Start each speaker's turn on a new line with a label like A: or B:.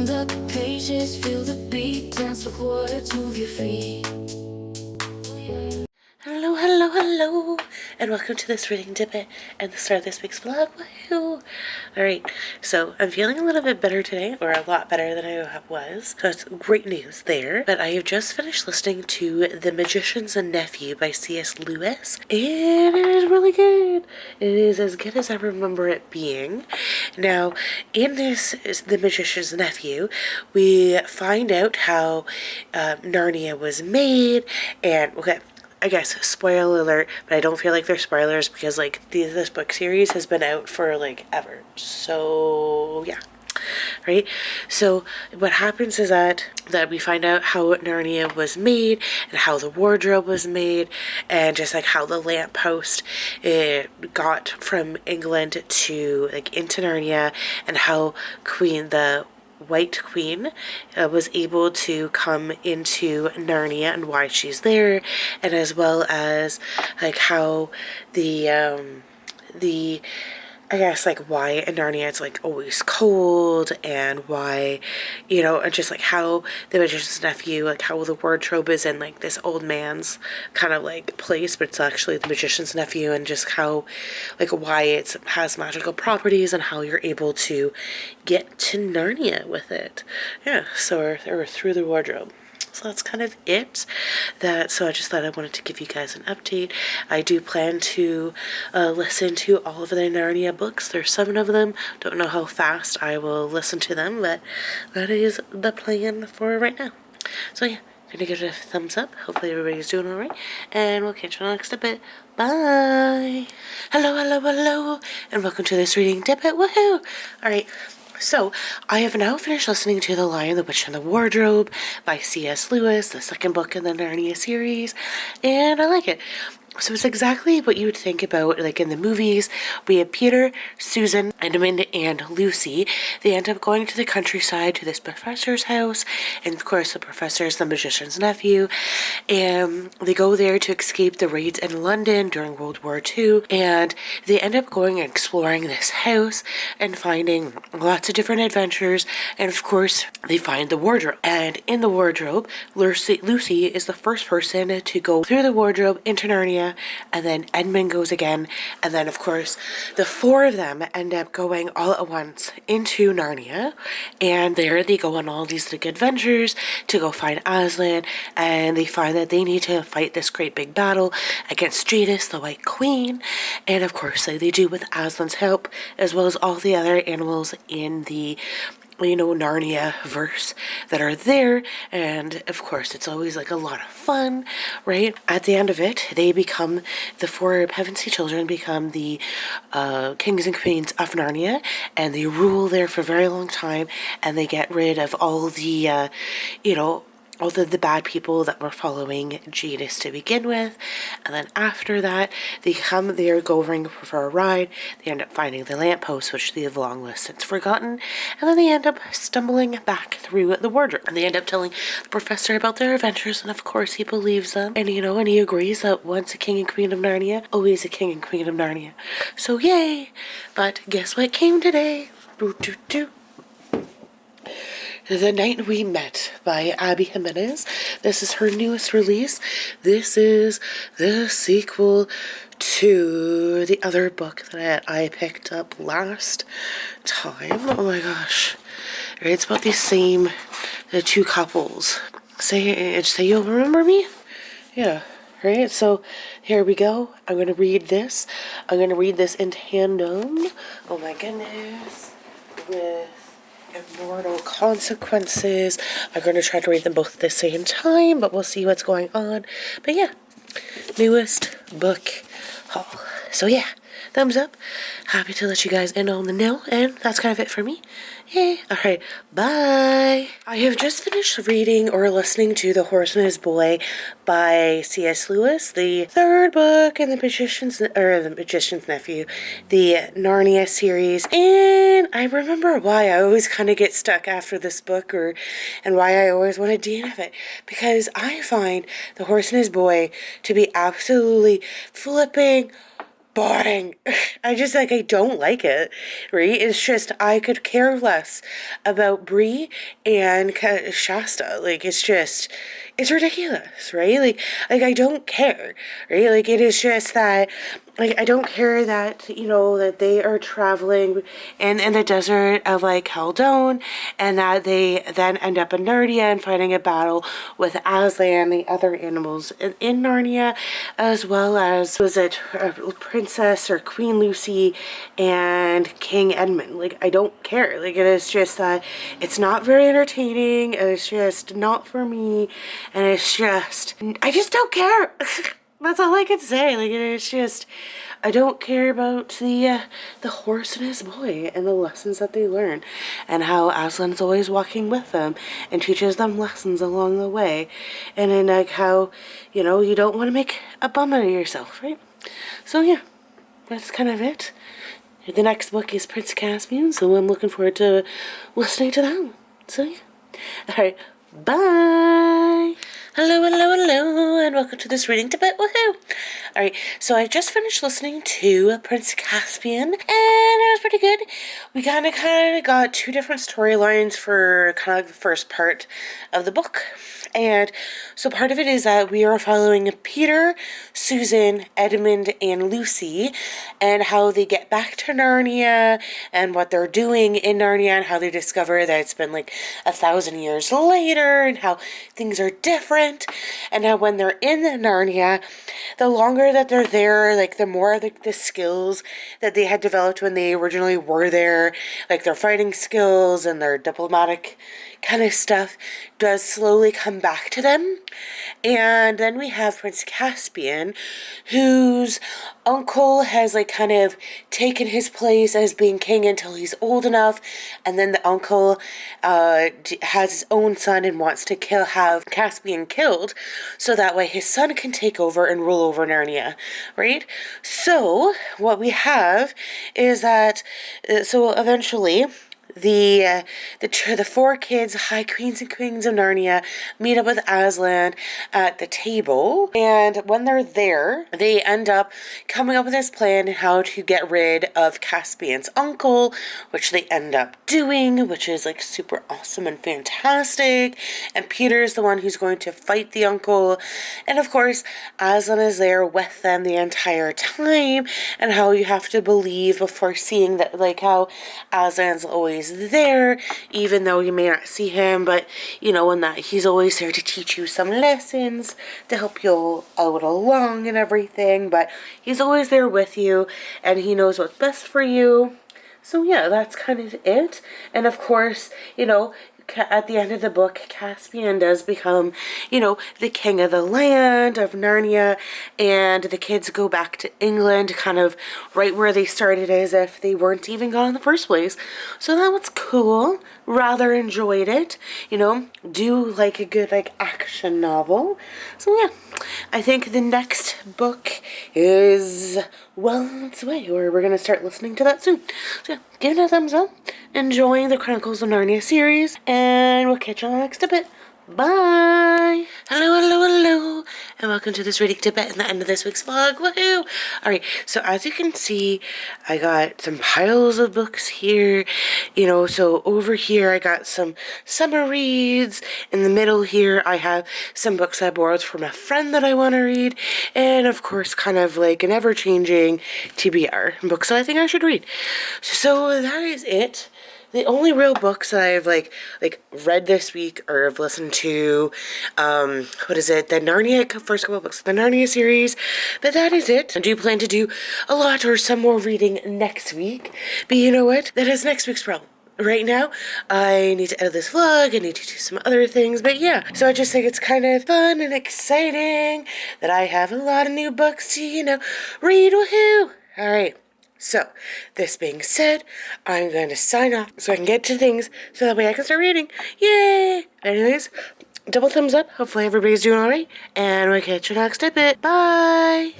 A: Turn the pages, feel the beat, dance with words, move your feet.
B: Hello, hello, hello, and welcome to this reading Dippit and the start of this week's vlog. Woohoo! Alright, so I'm feeling a little bit better today, or a lot better than I was, so it's great news there. But I have just finished listening to The Magician's Nephew by C.S. Lewis, and it is really good. It is as good as I remember it being. Now, in this is The Magician's Nephew, we find out how Narnia was made, and okay, I guess, spoiler alert, but I don't feel like they're spoilers because, like, this book series has been out for, like, ever. So, yeah. Right? So, what happens is that we find out how Narnia was made and how the wardrobe was made and just, like, how the lamppost got from England to, like, into Narnia and how the White Queen was able to come into Narnia and why she's there, and as well as like how the I guess like why in Narnia it's like always cold, and why, you know, and just like how the Magician's Nephew, like how the wardrobe is in like this old man's kind of like place, but it's actually the Magician's Nephew, and just how like why it has magical properties and how you're able to get to Narnia with it. Yeah, so or through the wardrobe. So that's kind of it. So I just thought I wanted to give you guys an update. I do plan to listen to all of the Narnia books. There's 7 of them. Don't know how fast I will listen to them, but that is the plan for right now. So yeah, gonna give it a thumbs up. Hopefully everybody's doing alright, and we'll catch you on the next bit. Bye! Hello, hello, hello, and welcome to this reading Dippit. Woohoo! Alright. So, I have now finished listening to The Lion, the Witch, and the Wardrobe by C.S. Lewis, the second book in the Narnia series, and I like it. So it's exactly what you would think about, like in the movies. We have Peter, Susan, Edmund, and Lucy. They end up going to the countryside to this professor's house, and of course the professor is the magician's nephew, and they go there to escape the raids in London during World War II, and they end up going and exploring this house and finding lots of different adventures, and of course they find the wardrobe. And in the wardrobe, Lucy is the first person to go through the wardrobe into Narnia, and then Edmund goes again, and then of course the 4 of them end up going all at once into Narnia, and there they go on all these like adventures to go find Aslan, and they find that they need to fight this great big battle against Jadis, the White Queen, and of course like they do with Aslan's help, as well as all the other animals in the, you know, Narnia verse that are there. And of course it's always like a lot of fun, right? At the end of it, they become, the 4 Pevensey children become the kings and queens of Narnia, and they rule there for a very long time, and they get rid of all the you know, all the bad people that were following Jadis to begin with. And then after that, they come there going for a ride. They end up finding the lamppost, which they have long since forgotten. And then they end up stumbling back through the wardrobe. And they end up telling the professor about their adventures. And of course, he believes them. And, you know, and he agrees that once a king and queen of Narnia, always a king and queen of Narnia. So, yay! But guess what came today? The Night We Met by Abby Jimenez. This is her newest release. This is the sequel to the other book that I picked up last time. Oh my gosh. Right, it's about the 2 couples. Say you'll remember me? Yeah. Right, so here we go. I'm going to read this. I'm going to read this in tandem. Oh my goodness. With Immortal Consequences. I'm going to try to read them both at the same time, but we'll see what's going on. But yeah, newest book haul. So yeah, thumbs up. Happy to let you guys in on the know, and that's kind of it for me. Yay. Alright, bye. I have just finished reading or listening to The Horse and His Boy by C.S. Lewis, the 3rd book in the Magician's Nephew, the Narnia series. And I remember why I always kind of get stuck after this book, and why I always want to DNF it. Because I find The Horse and His Boy to be absolutely flipping boring. I just like, I don't like it, right? It's just, I could care less about Bree and Shasta. Like, it's just, it's ridiculous, right? Like I don't care, right? Like, it is just that, like, I don't care that, you know, that they are traveling in the desert of, like, Haldone, and that they then end up in Narnia and fighting a battle with Aslan, the other animals in Narnia, as well as, was it Princess or Queen Lucy and King Edmund. Like, I don't care. Like, it is just that it's not very entertaining, and it's just not for me, and it's just, I just don't care. That's all I can say. Like, it's just, I don't care about the horse and his boy and the lessons that they learn, and how Aslan's always walking with them and teaches them lessons along the way, and then like how, you know, you don't want to make a bum out of yourself, right? So yeah, that's kind of it. The next book is Prince Caspian, so I'm looking forward to listening to that one. So yeah, all right, bye. Hello, hello, hello, and welcome to this reading Dippit. Woohoo! Alright, so I just finished listening to Prince Caspian, and it was pretty good. We kind of got two different storylines for kind of the first part of the book. And so part of it is that we are following Peter, Susan, Edmund, and Lucy, and how they get back to Narnia, and what they're doing in Narnia, and how they discover that it's been like 1,000 years later, and how things are different, and how when they're in Narnia, the longer that they're there, like the more like the skills that they had developed when they originally were there, like their fighting skills and their diplomatic kind of stuff, does slowly come back to them. And then we have Prince Caspian, whose uncle has like kind of taken his place as being king until he's old enough, and then the uncle has his own son and wants to have Caspian killed, so that way his son can take over and rule over Narnia, right? So what we have is that so eventually the four kids, high queens and queens of Narnia, meet up with Aslan at the table, and when they're there, they end up coming up with this plan on how to get rid of Caspian's uncle, which they end up doing, which is like super awesome and fantastic. And Peter's the one who's going to fight the uncle, and of course Aslan is there with them the entire time, and how you have to believe before seeing that, like how Aslan's always there, even though you may not see him, but you know, and that he's always there to teach you some lessons, to help you out along and everything, but he's always there with you, and he knows what's best for you. So yeah, that's kind of it. And of course, you know, at the end of the book, Caspian does become, you know, the king of the land of Narnia, and the kids go back to England, kind of right where they started, as if they weren't even gone in the first place. So that was cool. Rather enjoyed it. You know, do like a good like action novel. So yeah, I think the next book is well on its way, or we're gonna start listening to that soon. So yeah, give it a thumbs up, enjoying the Chronicles of Narnia series, and we'll catch you on the next bit. Bye! Hello, hello, hello, and welcome to this reading Dippit and the end of this week's vlog. Woohoo! Alright, so as you can see, I got some piles of books here. You know, so over here I got some summer reads. In the middle here I have some books I borrowed from a friend that I want to read. And of course, kind of like an ever-changing TBR books that I think I should read. So that is it. The only real books that I've like read this week or have listened to, what is it? The Narnia, first couple of books, the Narnia series. But that is it. I do plan to do a lot or some more reading next week. But you know what? That is next week's problem. Right now, I need to edit this vlog, I need to do some other things, but yeah. So I just think it's kind of fun and exciting that I have a lot of new books to, you know, read. Woohoo! Alright. So, this being said, I'm going to sign off so I can get to things so that way I can start reading. Yay! Anyways, double thumbs up. Hopefully everybody's doing alright. And we'll catch you next Dippit. Bye!